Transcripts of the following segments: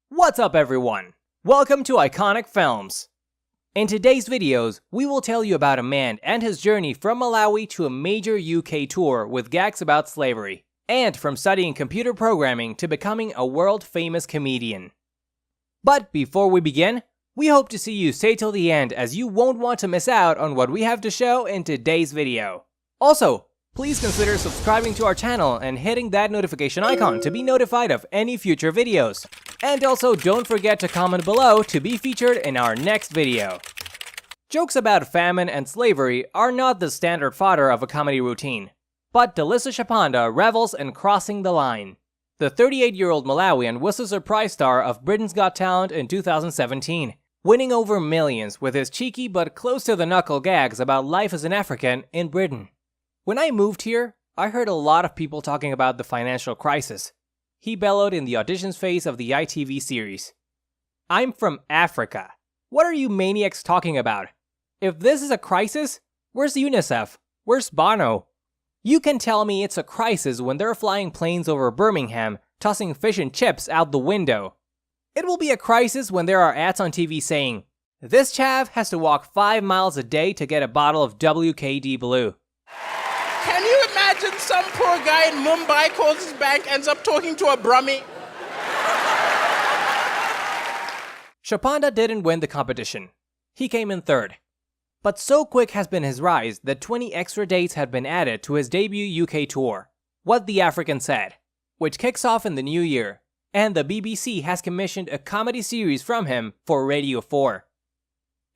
What's up everyone? Welcome to Iconic Films. In today's videos, we will tell you about a man and his journey from Malawi to a major UK tour with gags about slavery, and from studying computer programming to becoming a world-famous comedian. But before we begin, we hope to see you stay till the end as you won't want to miss out on what we have to show in today's video. Also, please consider subscribing to our channel and hitting that notification icon to be notified of any future videos. And also don't forget to comment below to be featured in our next video. Jokes about famine and slavery are not the standard fodder of a comedy routine, but Dalisa Chapanda revels in crossing the line. The 38-year-old Malawian was the surprise star of Britain's Got Talent in 2017, winning over millions with his cheeky but close-to-the-knuckle gags about life as an African in Britain. When I moved here, I heard a lot of people talking about the financial crisis. He bellowed in the auditions phase of the ITV series. I'm from Africa. What are you maniacs talking about? If this is a crisis, where's UNICEF? Where's Bono? You can tell me it's a crisis when they're flying planes over Birmingham, tossing fish and chips out the window. It will be a crisis when there are ads on TV saying, "This chav has to walk 5 miles a day to get a bottle of WKD Blue." Can you imagine some poor guy in Mumbai calls his bank, ends up talking to a Brummy? Chapanda didn't win the competition. He came in third. But so quick has been his rise that 20 extra dates had been added to his debut UK tour, What the African Said, which kicks off in the new year, and the BBC has commissioned a comedy series from him for Radio 4.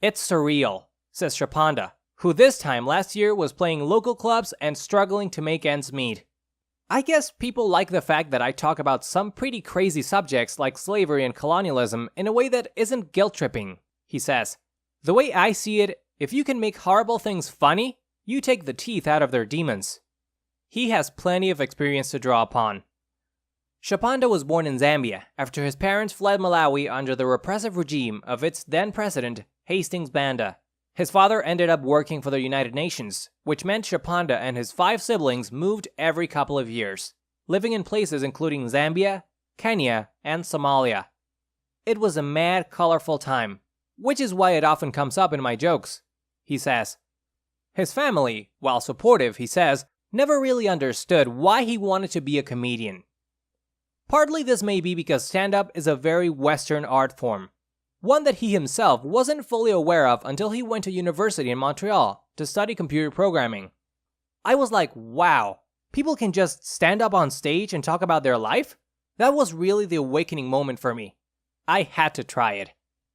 It's surreal, says Chapanda, who this time last year was playing local clubs and struggling to make ends meet. I guess people like the fact that I talk about some pretty crazy subjects like slavery and colonialism in a way that isn't guilt-tripping, he says. The way I see it, if you can make horrible things funny, you take the teeth out of their demons. He has plenty of experience to draw upon. Chapanda was born in Zambia after his parents fled Malawi under the repressive regime of its then-president, Hastings Banda. His father ended up working for the United Nations, which meant Chapanda and his 5 siblings moved every couple of years, living in places including Zambia, Kenya, and Somalia. It was a mad, colorful time, which is why it often comes up in my jokes, he says. His family, while supportive, he says, never really understood why he wanted to be a comedian. Partly this may be because stand-up is a very Western art form, one that he himself wasn't fully aware of until he went to university in Montreal to study computer programming. I was like, wow, people can just stand up on stage and talk about their life? That was really the awakening moment for me. I had to try it.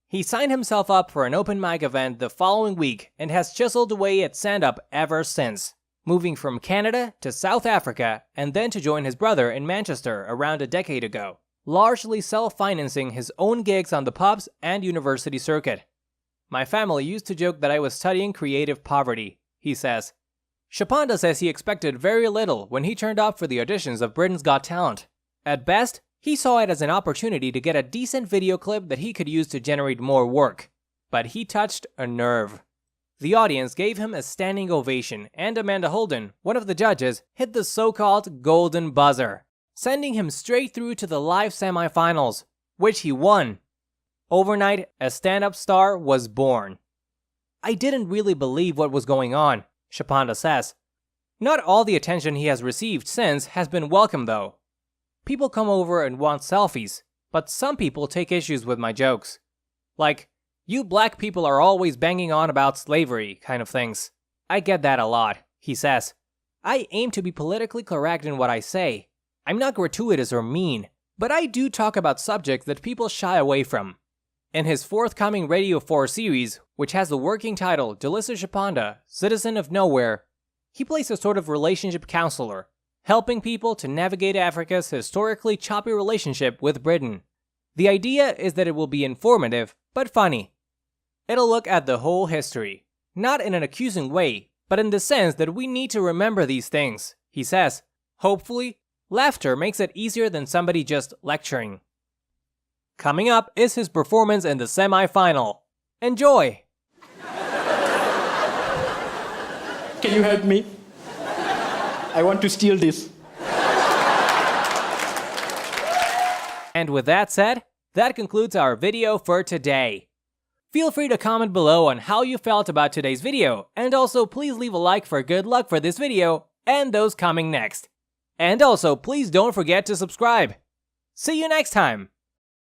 He signed himself up for an open mic event the following week and has chiseled away at stand-up ever since, moving from Canada to South Africa and then to join his brother in Manchester around a decade ago, largely self-financing his own gigs on the pubs and university circuit. My family used to joke that I was studying creative poverty, he says. Chapanda says he expected very little when he turned up for the auditions of Britain's Got Talent. At best, he saw it as an opportunity to get a decent video clip that he could use to generate more work. But he touched a nerve. The audience gave him a standing ovation, and Amanda Holden, one of the judges, hit the so-called golden buzzer, sending him straight through to the live semifinals, which he won. Overnight, a stand-up star was born. I didn't really believe what was going on, Chapanda says. Not all the attention he has received since has been welcome though. People come over and want selfies, but some people take issues with my jokes. Like, you black people are always banging on about slavery kind of things. I get that a lot, he says. I aim to be politically correct in what I say. I'm not gratuitous or mean, but I do talk about subjects that people shy away from. In his forthcoming Radio 4 series, which has the working title Dalisa Chapanda, Citizen of Nowhere, he plays a sort of relationship counselor, helping people to navigate Africa's historically choppy relationship with Britain. The idea is that it will be informative, but funny. It'll look at the whole history, not in an accusing way, but in the sense that we need to remember these things, he says. Hopefully, laughter makes it easier than somebody just lecturing. Coming up is his performance in the semi-final. Enjoy! Can you help me? I want to steal this. And with that said, That concludes our video for today. Feel free to comment below on how you felt about today's video, and also please leave a like for good luck for this video and those coming next. And also please don't forget to subscribe. See you next time!